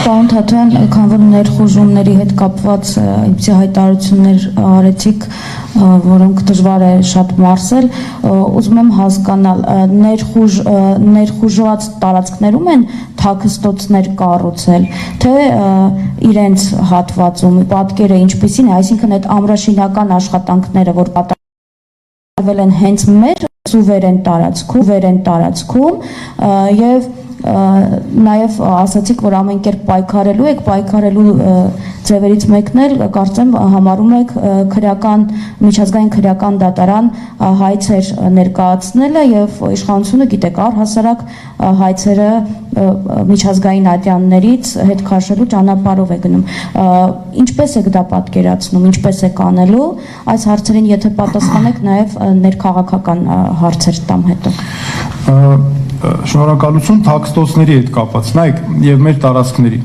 Պարոն Թաթոյան, քանի որ ներխուժումների հետ կապված իբրի հայտարարություններ արեցիք, որոնք դժվար է շատ մարսել, ուզում եմ հասկանալ, ներխուժված տարածքներում են թաքստոցներ կառուցել, թե իրենց հատվածում պատկերը ինչպիսին է, այսինքն այդ ամրաշինական աշխատանքները, որ կատարվել են հենց մեր սուվերեն տարածքում եւ նաև ասացիք, որ ամեն կերպ պայքարելու եք, պայքարելու ձևերից մեկն էլ կարծեմ համարում եք միջազգային քրեական դատարան հայցեր ներկայացնելը եւ իշխանությունը գիտեք առհասարակ հայցերը միջազգային ատյաններից հետ քաշելու ճանապարհով է գնում։ Ինչպես եք դա պատկերացնում, ինչպես եք անելու այս հարցերին, եթե պատասխանեք նաև ներքաղաքական հարցեր տամ հետո։ Շնորհակալություն թաքստոցների հետ կապված, նայեք, եւ մեր տարածքների։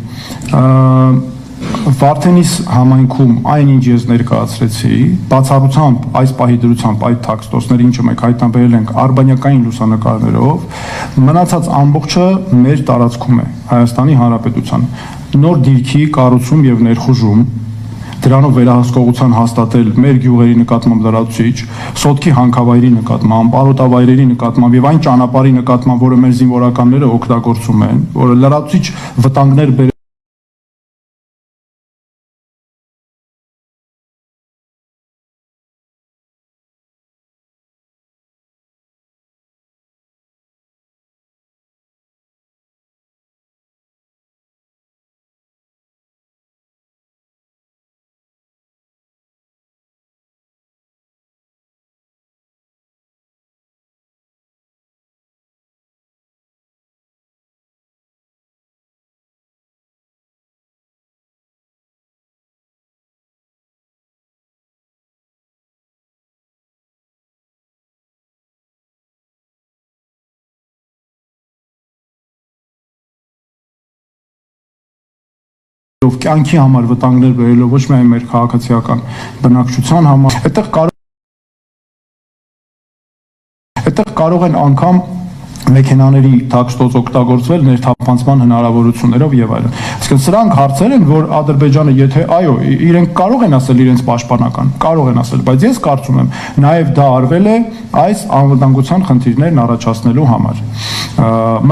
Վարդենիս համայնքում այնինչ ես ներկայացրեցի, բացառությամբ այս պահի դրությամբ այդ թաքստոցների, ինչը մենք հայտնաբերել ենք արբանյակային լուսանկարներով, մնացած ամբողջը մեր տարածքում է, Հայաստանի Հանրապետության։ Նոր դիրքի կառուցում եւ ներխուժում, դրանով վերահսկողության հաստատել մեր գյուղերի նկատմամբ լրացուցիչ, սոտքի հանքավայրի նկատմամբ, արոտավայրերի նկատմամբ եւ այն ճանապարհի նկատմամբ, որը մեր զինվորականները օգտագործում են, որը լրացուցիչ վտանգներ կյանքի համար վտանգներ բերելով ոչ միայն մեր քաղաքացիական բնակչության համար, այդտեղ կարող են անգամ մեքենաների թաքստոց օգտագործվել ներթափանցման հնարավորություններով եւ այլն։ Այսինքն սրանք հարցեր են, որ Ադրբեջանը, եթե այո, իրենք կարող են ասել իրենց պաշտպանական, կարող են ասել, բայց ես կարծում եմ, նաեւ դա արվել է այս անվտանգության խնդիրներն առաջացնելու համար։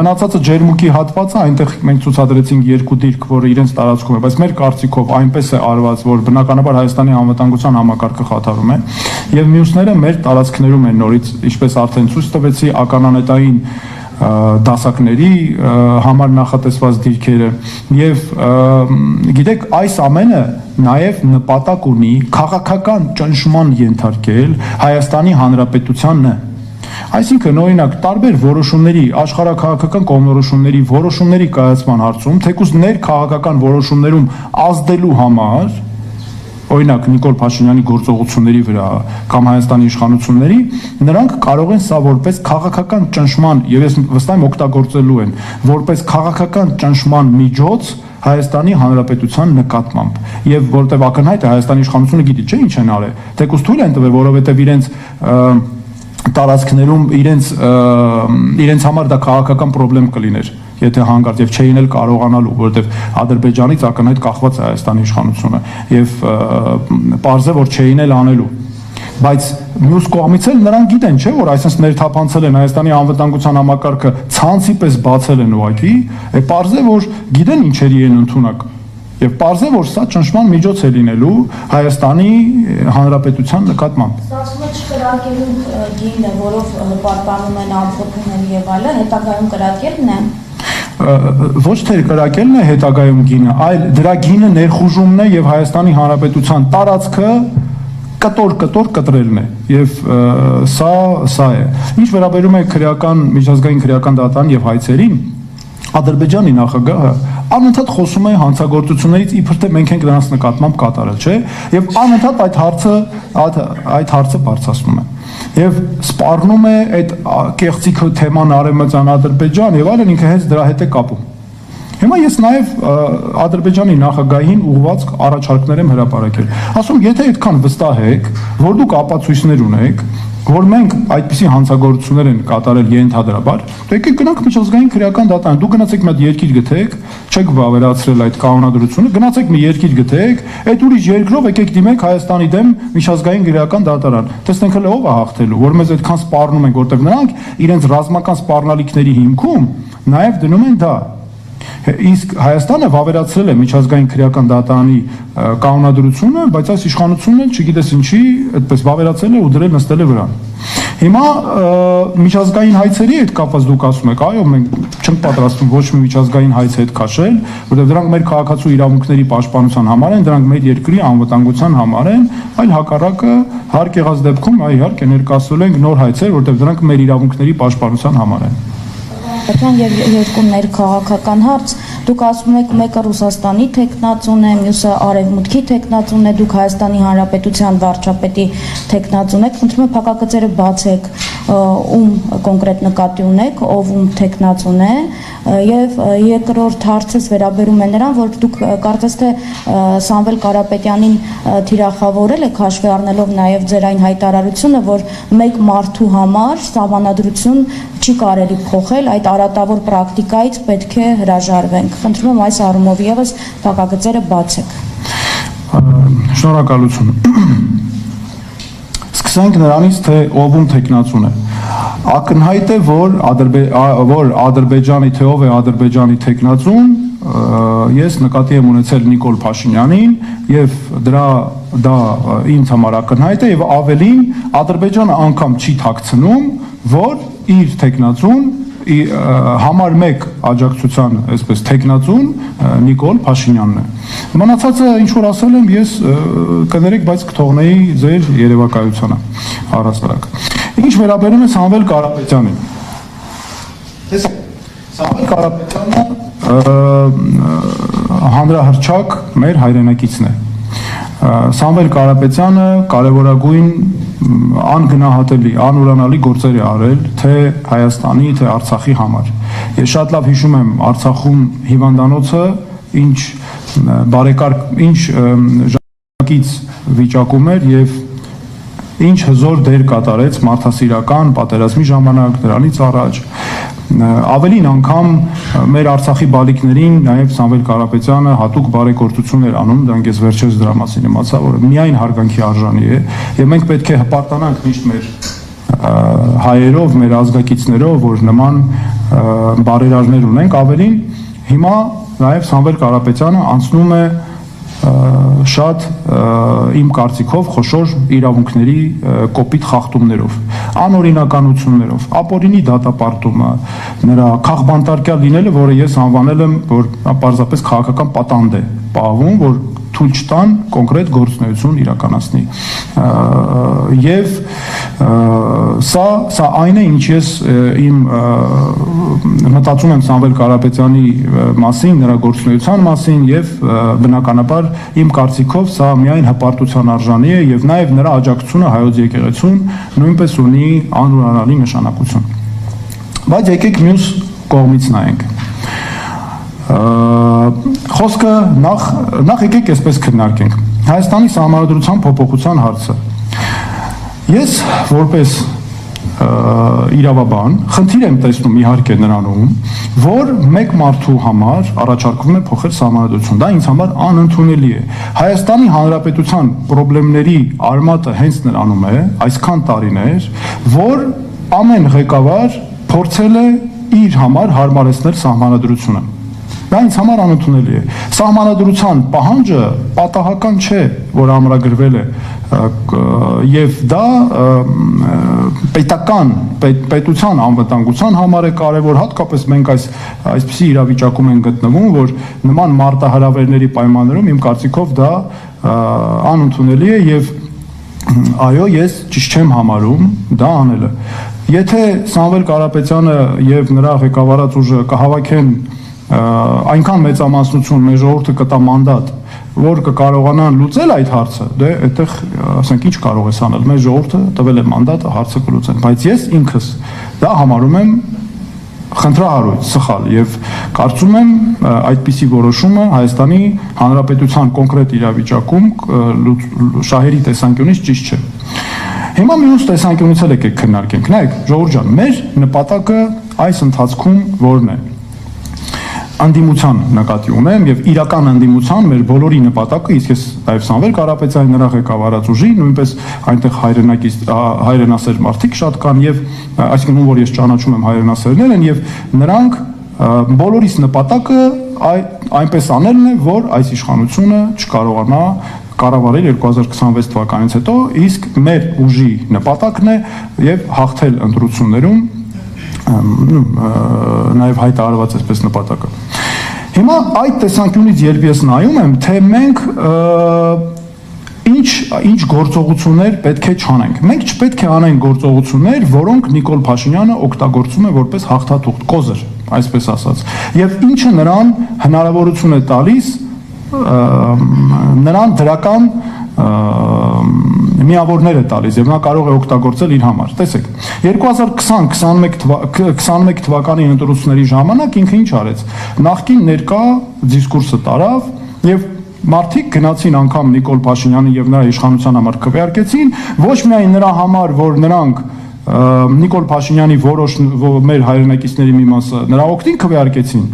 Մնացածը ջերմուկի հատվածը, այնտեղ մենք ցուցադրեցինք երկու դիրք, որը իրենց տարածքում է, բայց մեր կարծիքով այնպես է արված, որ բնականաբար Հայաստանի անվտանգության համակարգը խաթարում է, եւ մյուսները մեր տարածքներում են նորից, ինչպես արդեն ցույց տվեցի, ականանետային դասակների համար նախատեսված դիրքերը եւ գիտեք այս ամենը նաեւ նպատակ ունի քաղաքական ճնշման ենթարկել Հայաստանի Հանրապետությանն։ Այսինքն օրինակ տարբեր որոշումների, աշխարհաքաղաքական որոշումների կայացման հարցում, թեկուզ ներքաղաքական որոշումներում ազդելու համար, օրինակ Նիկոլ Փաշինյանի գործողությունների վրա կամ Հայաստանի իշխանությունների, նրանք կարող են սա որպես քաղաքական ճնշման, եւ ես վստահ եմ օգտագործելու են, որպես քաղաքական ճնշման միջոց Հայաստանի Հանրապետության նկատմամբ, եւ որտեղ ակնհայտ է Հայաստանի իշխանությունը գիտի, չէ՞ ինչ են արել, թեկուզ թույլ են տվել, որովհետեւ իրենց տարածքներում իրենց համար դա քաղաքական խնդրեմ կլիներ, եթե հանկարծ եւ չէին էլ կարողանալու, որովհետեւ Ադրբեջանից ակնհայտ կախված է Հայաստանի իշխանությունը եւ պարզ է, որ չէին էլ անելու։ Բայց մյուս կողմից էլ նրանք գիտեն, չէ՞, որ այսպես ներթափանցել են Հայաստանի անվտանգության համակարգը, ցանցի պես բացել են ուղղակի, պարզ է, որ գիտեն ինչերի են ընդունակ։ Եվ պարզ է, որ սա ճնշման միջոց է լինելու Հայաստանի Հանրապետության նկատմամբ։ Ստացվում է չկրակելու գինը, որով պարտանում են ամփոփումների եւ այլը, հետագայում կրակելն է։ Ոչ թե կրակելն է հետագայում գինը, այլ դրա գինը ներխուժումն է եւ Հայաստանի Հանրապետության տարածքը կտոր կտրելն է եւ սա է։ Ինչ վերաբերում է միջազգային քրեական դատարան եւ հայցերին, Ադրբեջանի նախագահը անընդհատ խոսում է հանցագործություններից, իբր թե մենք ենք նրանց նկատմամբ կատարել, չէ՞, եւ անընդհատ այդ հարցը բարձրացնում է եւ սպառնում է այդ կեղծիք թեման Արևմտյան Ադրբեջան եւ այլն, ինքը հենց դրա հետ է կապում։ Հիմա ես նաեւ Ադրբեջանի նախագահին ուղղված առաջարկներ եմ հրապարակել։ Ասում, եթե այդքան վստահ եք, որ դուք ապացույցներ ունեք, որ մենք այդպիսի հանցագործություններ են կատարել ենթադրաբար, եկեք գնանք միջազգային քրեական դատարան, դուք գնացեք մի հատ երկիր գտեք, չեք վավերացրել այդ կանոնադրությունը, գնացեք մի երկիր գտեք, այդ ուրիշ երկրով եկեք դիմեք Հայաստանի դեմ միջազգային քրեական դատարան։ Տեսնենք հələ ով է հաղթելու, որ մեզ այդքան սպառնում են, որտեղ նրանք իրենց ռազմական սպառնալիքների հիմքում նաև դնում են դա։ Իսկ Հայաստանը վավերացրել է միջազգային քրեական դատարանի կանոնադրությունը, բայց այս իշխանությունը չգիտես ինչի այդպես վավերացրել է ու դրել նստել է վրան։ Հիմա միջազգային հայցերի հետ կապված դուք ասում եք, այո, մենք չենք պատրաստվում ոչ մի միջազգային հայց հետ քաշել, որովհետև դրանք մեր քաղաքացու իրավունքների պաշտպանության համար են, դրանք մեր երկրի անվտանգության համար են, այլ հակառակը հարկ եղած դեպքում իհարկե ներկայացրել ենք նոր հայցեր, որովհետև դրանք մեր իրավունքների պաշտպանության համար են։ Եւ երկու ներքաղաքական հարց, դուք ասում եք մեկը Ռուսաստանի թեկնածուն է, մյուսը Արևմուտքի թեկնածուն է, դուք Հայաստանի Հանրապետության վարչապետի թեկնածուն եք, խնդրում եմ փակագծերը բացեք, ում կոնկրետ նկատի ունեք, ով ում թեկնածուն է, եւ երկրորդ հարցս վերաբերում է նրան, որ դուք կարծես թե Սամվել Կարապետյանին թիրախավորել եք հաշվի առնելով նաեւ ձեր այն հայտարարությունը, որ մեկ մարդու համար սահմանադրություն չի կարելի փոխել, այդ արատավոր պրակտիկայից պետք է հրաժարվենք։ Խնդրում եմ այս առումով եւս փակագծերը բացեք։ Շնորհակալություն։ Սկսենք նրանից, թե ով ում թեկնածուն է։ Ակնհայտ է, որ Ադրբեջանի, թե ով է Ադրբեջանի թեկնածուն, ես նկատի եմ ունեցել Նիկոլ Փաշինյանին եւ դա ինձ համար ակնհայտ է եւ ավելին Ադրբեջանը անգամ չի թաքցնում, որ իր թեկնածուն համար 1 աջակցության, այսպես թեկնածուն Նիկոլ Փաշինյանն է։ Մնացածը ինչ որ ասել եմ, ես կներեք, բայց կթողնեի ձեր երևակայությանը առհասարակ։ Ինչ վերաբերում է Սամվել Կարապետյանին։ Սամվել Կարապետյանը հանրահռչակ մեր հայրենակիցն է։ Սամվել Կարապետյանը կարևորագույն անգնահատելի, անուրանալի գործեր է արել թե Հայաստանի, թե Արցախի համար։ Ես շատ լավ հիշում եմ Արցախում հիվանդանոցը, ինչ բարեկարգ, ինչ ժամանակից վիճակում էր եւ ինչ հզոր դեր կատարեց մարդասիրական պատերազմի ժամանակ, դրանից առաջ։ Ավելին անգամ մեր Արցախի բալիկներին նաև Սամվել Կարապետյանը հատուկ բարեգործություն էր անում, դրանք ես վերջերս դրա մասին իմացա, որ միայն հարգանքի արժանի է, եւ մենք պետք է հպարտանանք միշտ մեր հայերով, մեր ազգակիցներով, որ նման բարերարներ ունենք։ Ավելին հիմա նաև Սամվել Կարապետյանը անցնում է շատ իմ կարծիքով խոշոր իրավունքների կոպիտ խախտումներով, անօրինականություններով, ապօրինի դատապարտումը, նրա քաղբանտարկյալ լինելը, որը ես անվանել եմ, որ պարզապես քաղաքական պատանդ է պահվում, որ թույլ չտան կոնկրետ գործունեություն իրականացնի։ Եվ սա այն է, ինչ ես իմ մտածում եմ Սամվել Կարապետյանի մասին, նրա գործունեության մասին եւ բնականաբար իմ կարծիքով սա միայն հպարտության արժանի է եւ նաեւ նրա աջակցությունը հայոց եկեղեցուն նույնպես ունի անուրանալի նշանակություն։ Բայց եկեք մյուս կողմից նայենք։ Խոսքը նախ եկեք այսպես քննարկենք Հայաստանի Սահմանադրության փոփոխության հարցը։ Ես որպես իրավաբան խնդիր եմ տեսնում իհարկե նրանում, որ մեկ մարդու համար առաջարկվում է փոխել Սահմանադրություն։ Դա ինձ համար անընդունելի է։ Հայաստանի Հանրապետության խնդիրների արմատը հենց նրանում է, այսքան տարիներ, որ ամեն ղեկավար փորձել է իր համար հարմարեցնել Սահմանադրությունը։ Դա ինձ համար անընդունելի է։ Սահմանադրության պահանջը պատահական չէ, որ ամրագրվել է, եւ դա պետության անվտանգության համար է կարևոր, հատկապես մենք այսպիսի իրավիճակում ենք գտնվում, որ նման մարտահրավերների պայմաններում իմ կարծիքով դա անընդունելի է եւ այո, ես ճիշտ չեմ համարում դա անելը։ Եթե Սամվել Կարապետյանը եւ նրա ղեկավարած ուժը կհավաքեն այնքան մեծամասնություն մեր ժողովուրդը կտա մանդատ, որ կկարողանան լուծել այդ հարցը, դե այդտեղ ասենք ինչ կարող է անել, մեր ժողովուրդը տվել է մանդատը հարցը կլուծեն, բայց ես ինքս դա համարում եմ խնդրահարույց, սխալ եւ կարծում եմ այդպիսի որոշումը Հայաստանի Հանրապետության կոնկրետ իրավիճակում շահերի տեսանկյունից ճիշտ չէ։ Հիմա մյուս տեսանկյունից էլ եկեք քննարկենք։ Նայեք, ժողովուրդ ջան, մեր նպատակը այս ընթացքում որն է։ Անդիմության նկատի ունեմ եւ իրական անդիմության մեր բոլորի նպատակը, իսկ ես նաև Սամվել Կարապետյանի նրա ղեկավարած ուժի, նույնպես այնտեղ հայրենասեր մարդիկ շատ կան եւ այսինքն որ ես ճանաչում եմ հայրենասերներ են եւ նրանք բոլորիս նպատակը այնպես անելն է, որ այս իշխանությունը չկարողանա կառավարել 2026 թվականից հետո, իսկ մեր ուժի նպատակն է եւ հաղթել ընտրություններում նաև հայտարարված այսպես նպատակը։ Հիմա այդ տեսանկյունից երբ ես նայում եմ, թե մենք ինչ գործողություններ պետք է չանենք։ Մենք չպետք է անենք գործողություններ, որոնք Նիկոլ Փաշինյանը օգտագործում է որպես հաղթաթուղթ, կոզր, այսպես ասած։ Եվ ինչը նրան հնարավորություն է տալիս նրան դրական միավորներ է տալիս եւ նա կարող է օգտագործել իր համար։ Տեսեք, 2020-21 թվականի ընտրությունների ժամանակ ինքը ինչ արեց։ Նախկին ներկա դիսկուրսը տարավ եւ մարդիկ գնացին անգամ Նիկոլ Փաշինյանի եւ նրա իշխանության համար քվեարկեցին, ոչ միայն նրա համար, որ նրանք Նիկոլ Փաշինյանի որոշ մեր հայրենակիցների մի մասը նրա օգտին քվեարկեցին,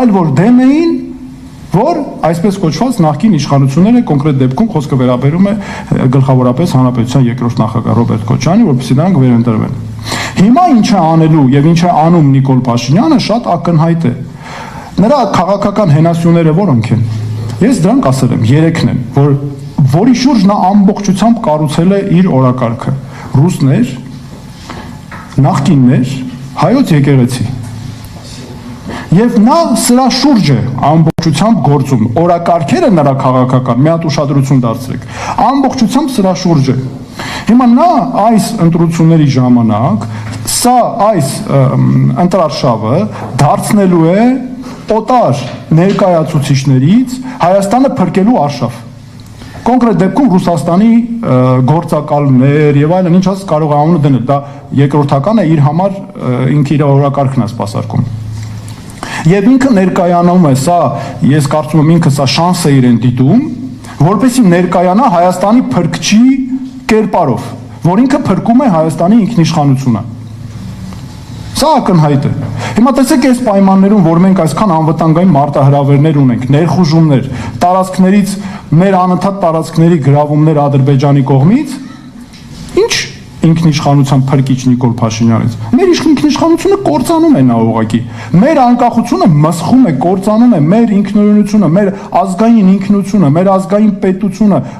այլ որ դեմ էին որ այսպես կոչված նախկին իշխանությունները կոնկրետ դեպքում խոսքը վերաբերում է գլխավորապես հանրապետության երկրորդ նախագահ Ռոբերտ Քոչարյանին, որպեսզի նրանք վերընտրվեն։ Հիմա ինչ է անելու եւ ինչ է անում Նիկոլ Փաշինյանը շատ ակնհայտ է։ Նրա քաղաքական հենասյուները որոնք են։ Ես դրանք ասել եմ, 3-ն են, որի շուրջ նա ամբողջությամբ կառուցել է իր օրակարգը։ Ռուսներ, նախկիններ, հայոց եկեղեցի։ Եվ նա սրա շուրջ է ամբողջությամբ գործում։ Օրակարգերը նրա քաղաքական, մի հատ ուշադրություն դարձրեք, ամբողջությամբ սրա շուրջ է։ Հիմա նա այս ընտրությունների ժամանակ այս ընտրարշավը դարձնելու է օտար ներկայացուցիչներից Հայաստանը փրկելու արշավ։ Կոնկրետ դեպքում Ռուսաստանի գործակալներ եւ այլն ինչ ասած կարող է անունը դնել, դա երկրորդական է իր համար ինքը իր օրակարգն է սպասարկում։ Եվ ինքը ներկայանում է սա, ես կարծում եմ ինքը սա շանս է իրեն դիտում, որպեսզի ներկայանա Հայաստանի փրկչի կերպարով, որ ինքը փրկում է Հայաստանի ինքնիշխանությունը։ Սա ակնհայտ է։ Հիմա տեսեք այս պայմաններում, որ մենք այսքան անվտանգային մարտահրավերներ ունենք, ներխուժումներ, տարածքներից մեր անընդհատ տարածքների գրավումներ Ադրբեջանի կողմից, ինչ ինքնիշխանության փրկիչ Նիկոլ Փաշինյանից։ Մեր ինքնիշխանությունը կործանում է նա ուղղակի։ Մեր անկախությունը մսխում է, կործանում է մեր ինքնուրույնությունը, մեր ազգային ինքնությունը, մեր ազգային պետությունը,